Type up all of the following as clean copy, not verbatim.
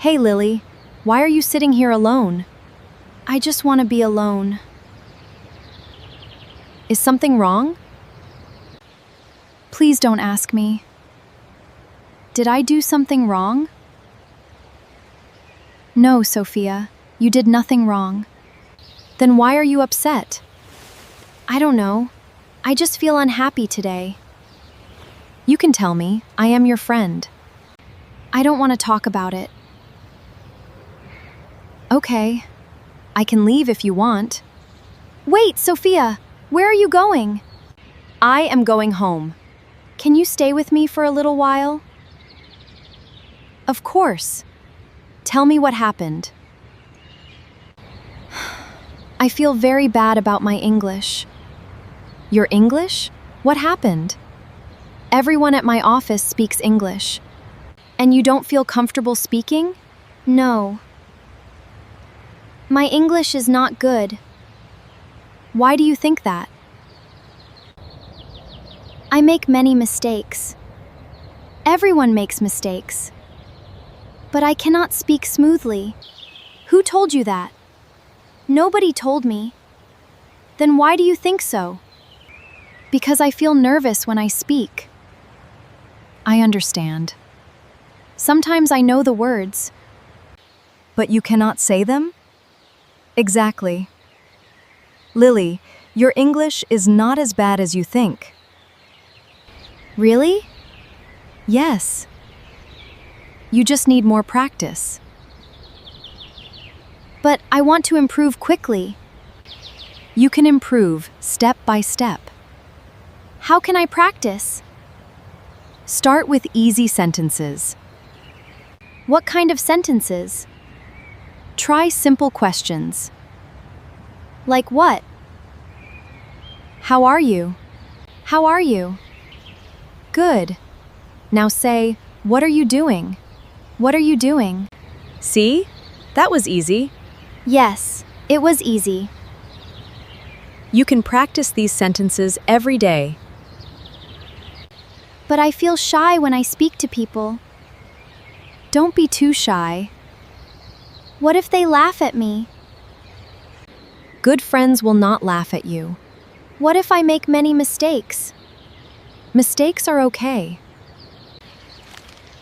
Hey Lily, why are you sitting here alone? I just want to be alone. Is something wrong? Please don't ask me. Did I do something wrong? No, Sophia, you did nothing wrong. Then why are you upset? I don't know. I just feel unhappy today. You can tell me. I am your friend. I don't want to talk about it. Okay. I can leave if you want. Wait, Sophia! Where are you going? I am going home. Can you stay with me for a little while? Of course. Tell me what happened. I feel very bad about my English. Your English? What happened? Everyone at my office speaks English. And you don't feel comfortable speaking? No. My English is not good. Why do you think that? I make many mistakes. Everyone makes mistakes. But I cannot speak smoothly. Who told you that? Nobody told me. Then why do you think so? Because I feel nervous when I speak. I understand. Sometimes I know the words. But you cannot say them? Exactly. Lily, your English is not as bad as you think. Really? Yes. You just need more practice. But I want to improve quickly. You can improve step by step. How can I practice? Start with easy sentences. What kind of sentences? Try simple questions. Like what? How are you? How are you? Good. Now say, what are you doing? What are you doing? See? That was easy. Yes, it was easy. You can practice these sentences every day. But I feel shy when I speak to people. Don't be too shy. What if they laugh at me? Good friends will not laugh at you. What if I make many mistakes? Mistakes are okay.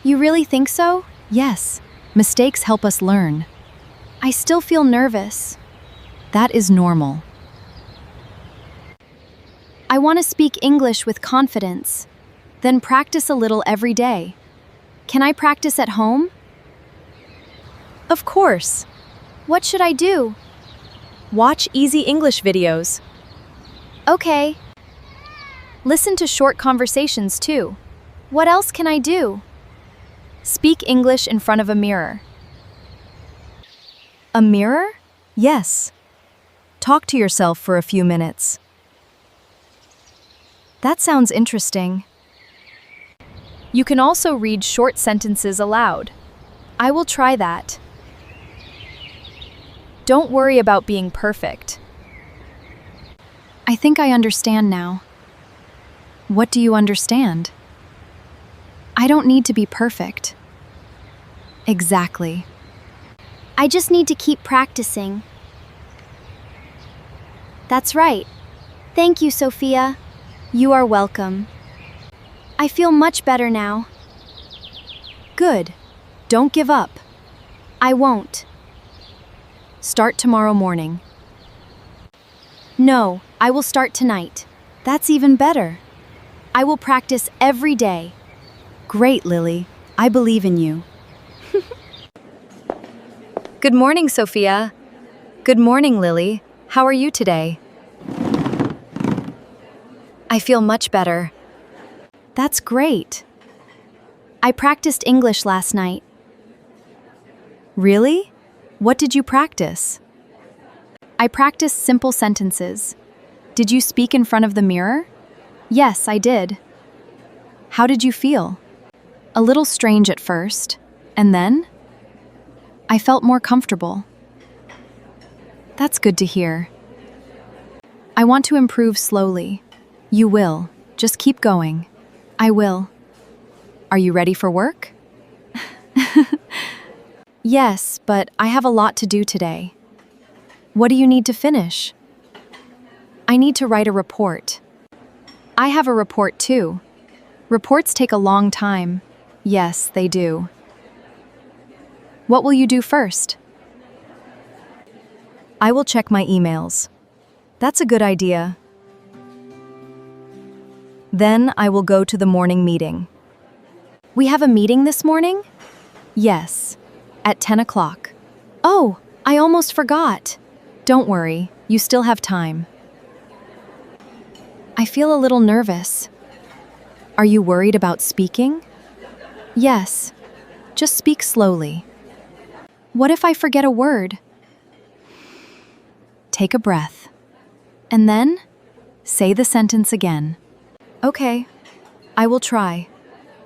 You really think so? Yes. Mistakes help us learn. I still feel nervous. That is normal. I want to speak English with confidence. Then practice a little every day. Can I practice at home? Of course. What should I do? Watch easy English videos. Okay. Listen to short conversations too. What else can I do? Speak English in front of a mirror. A mirror? Yes. Talk to yourself for a few minutes. That sounds interesting. You can also read short sentences aloud. I will try that. Don't worry about being perfect. I think I understand now. What do you understand? I don't need to be perfect. Exactly. I just need to keep practicing. That's right. Thank you, Sophia. You are welcome. I feel much better now. Good. Don't give up. I won't. Start tomorrow morning. No, I will start tonight. That's even better. I will practice every day. Great, Lily. I believe in you. Good morning, Sophia. Good morning, Lily. How are you today? I feel much better. That's great. I practiced English last night. Really? What did you practice? I practiced simple sentences. Did you speak in front of the mirror? Yes, I did. How did you feel? A little strange at first, and then? I felt more comfortable. That's good to hear. I want to improve slowly. You will. Just keep going. I will. Are you ready for work? Yes, but I have a lot to do today. What do you need to finish? I need to write a report. I have a report too. Reports take a long time. Yes, they do. What will you do first? I will check my emails. That's a good idea. Then I will go to the morning meeting. We have a meeting this morning? Yes, at 10 o'clock. Oh, I almost forgot. Don't worry, you still have time. I feel a little nervous. Are you worried about speaking? Yes, just speak slowly. What if I forget a word? Take a breath. And then, say the sentence again. Okay, I will try.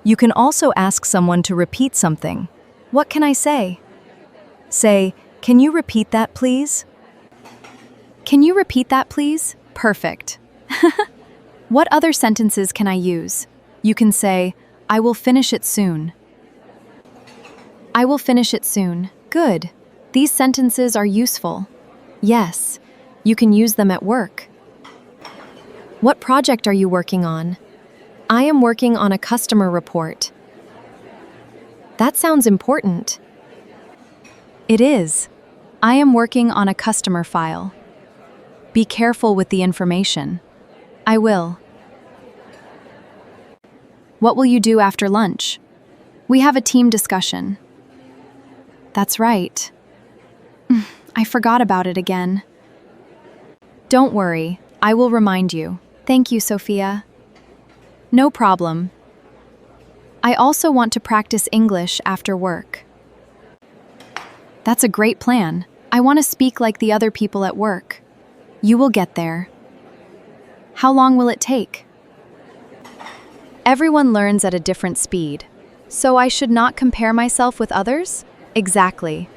You can also ask someone to repeat something. What can I say? Say, can you repeat that, please? Can you repeat that, please? Perfect. What other sentences can I use? You can say, I will finish it soon. I will finish it soon. Good. These sentences are useful. Yes, you can use them at work. What project are you working on? I am working on a customer report. That sounds important. It is. I am working on a customer file. Be careful with the information. I will. What will you do after lunch? We have a team discussion. That's right. I forgot about it again. Don't worry, I will remind you. Thank you, Sophia. No problem. I also want to practice English after work. That's a great plan. I want to speak like the other people at work. You will get there. How long will it take? Everyone learns at a different speed, so I should not compare myself with others? Exactly.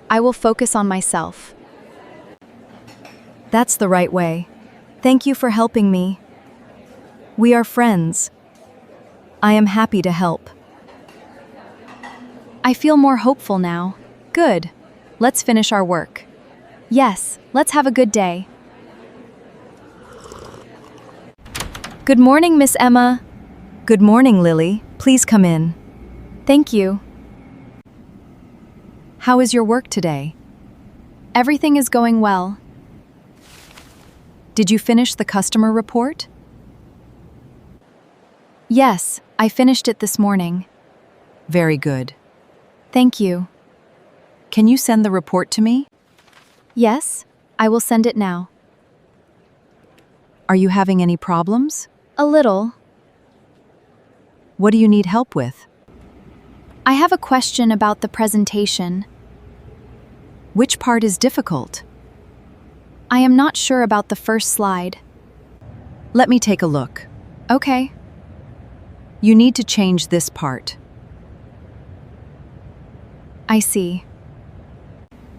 I will focus on myself. That's the right way. Thank you for helping me. We are friends. I am happy to help. I feel more hopeful now. Good. Let's finish our work. Yes, let's have a good day. Good morning, Miss Emma. Good morning, Lily. Please come in. Thank you. How is your work today? Everything is going well. Did you finish the customer report? Yes, I finished it this morning. Very good. Thank you. Can you send the report to me? Yes, I will send it now. Are you having any problems? A little. What do you need help with? I have a question about the presentation. Which part is difficult? I am not sure about the first slide. Let me take a look. Okay. You need to change this part. I see.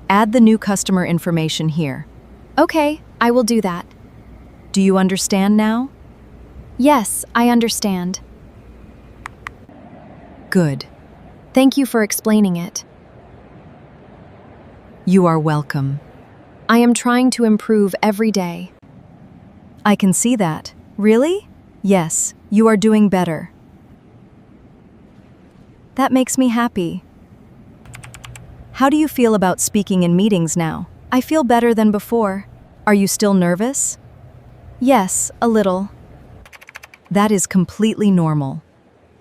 Add the new customer information here. Okay, I will do that. Do you understand now? Yes, I understand. Good. Thank you for explaining it. You are welcome. I am trying to improve every day. I can see that. Really? Yes, you are doing better. That makes me happy. How do you feel about speaking in meetings now? I feel better than before. Are you still nervous? Yes, a little. That is completely normal.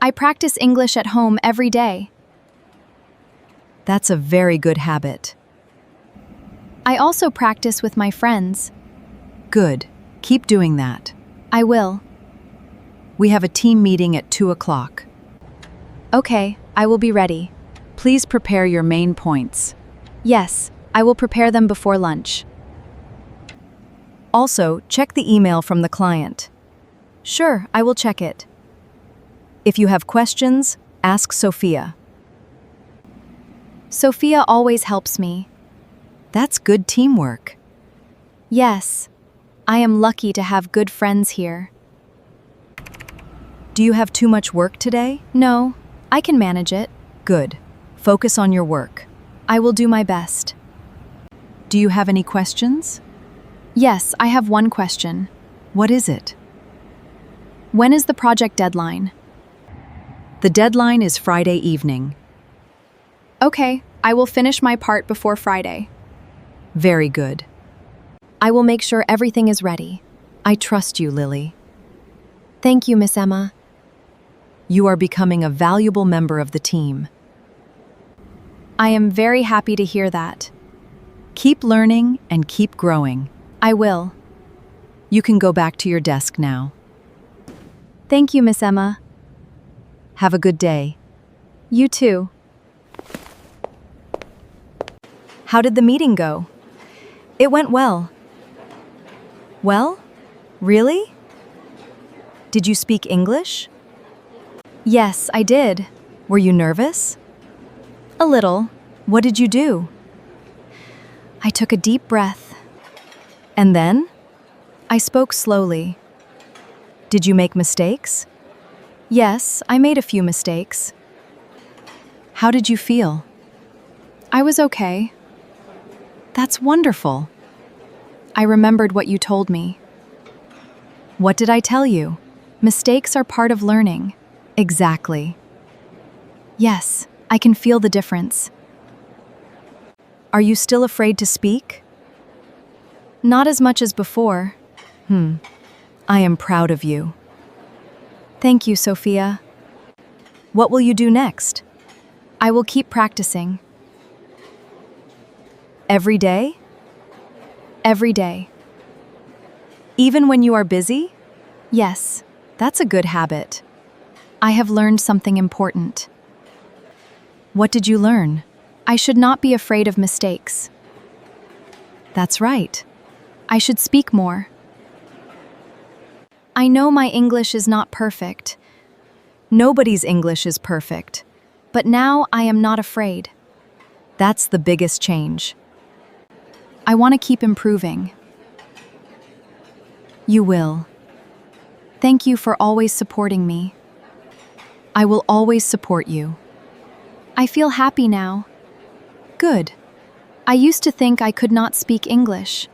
I practice English at home every day. That's a very good habit. I also practice with my friends. Good. Keep doing that. I will. We have a team meeting at 2 o'clock. Okay, I will be ready. Please prepare your main points. Yes, I will prepare them before lunch. Also, check the email from the client. Sure, I will check it. If you have questions, ask Sophia. Sophia always helps me. That's good teamwork. Yes, I am lucky to have good friends here. Do you have too much work today? No, I can manage it. Good. Focus on your work. I will do my best. Do you have any questions? Yes, I have one question. What is it? When is the project deadline? The deadline is Friday evening. Okay, I will finish my part before Friday. Very good. I will make sure everything is ready. I trust you, Lily. Thank you, Miss Emma. You are becoming a valuable member of the team. I am very happy to hear that. Keep learning and keep growing. I will. You can go back to your desk now. Thank you, Miss Emma. Have a good day. You too. How did the meeting go? It went well. Well? Really? Did you speak English? Yes, I did. Were you nervous? A little. What did you do? I took a deep breath. And then? I spoke slowly. Did you make mistakes? Yes, I made a few mistakes. How did you feel? I was okay. That's wonderful. I remembered what you told me. What did I tell you? Mistakes are part of learning. Exactly. Yes, I can feel the difference. Are you still afraid to speak? Not as much as before. I am proud of you. Thank you, Sophia. What will you do next? I will keep practicing. Every day? Every day. Even when you are busy? Yes, That's a good habit. I have learned something important. What did you learn? I should not be afraid of mistakes. That's right. I should speak more. I know my English is not perfect, Nobody's English is perfect. but now I am not afraid. That's the biggest change. I want to keep improving. You will. Thank you for always supporting me. I will always support you. I feel happy now. Good. I used to think I could not speak English.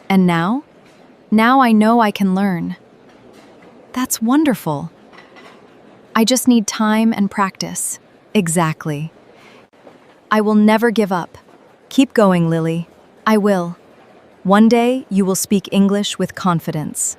And now? Now I know I can learn. That's wonderful. I just need time and practice. Exactly. I will never give up. Keep going, Lily. I will. One day, you will speak English with confidence.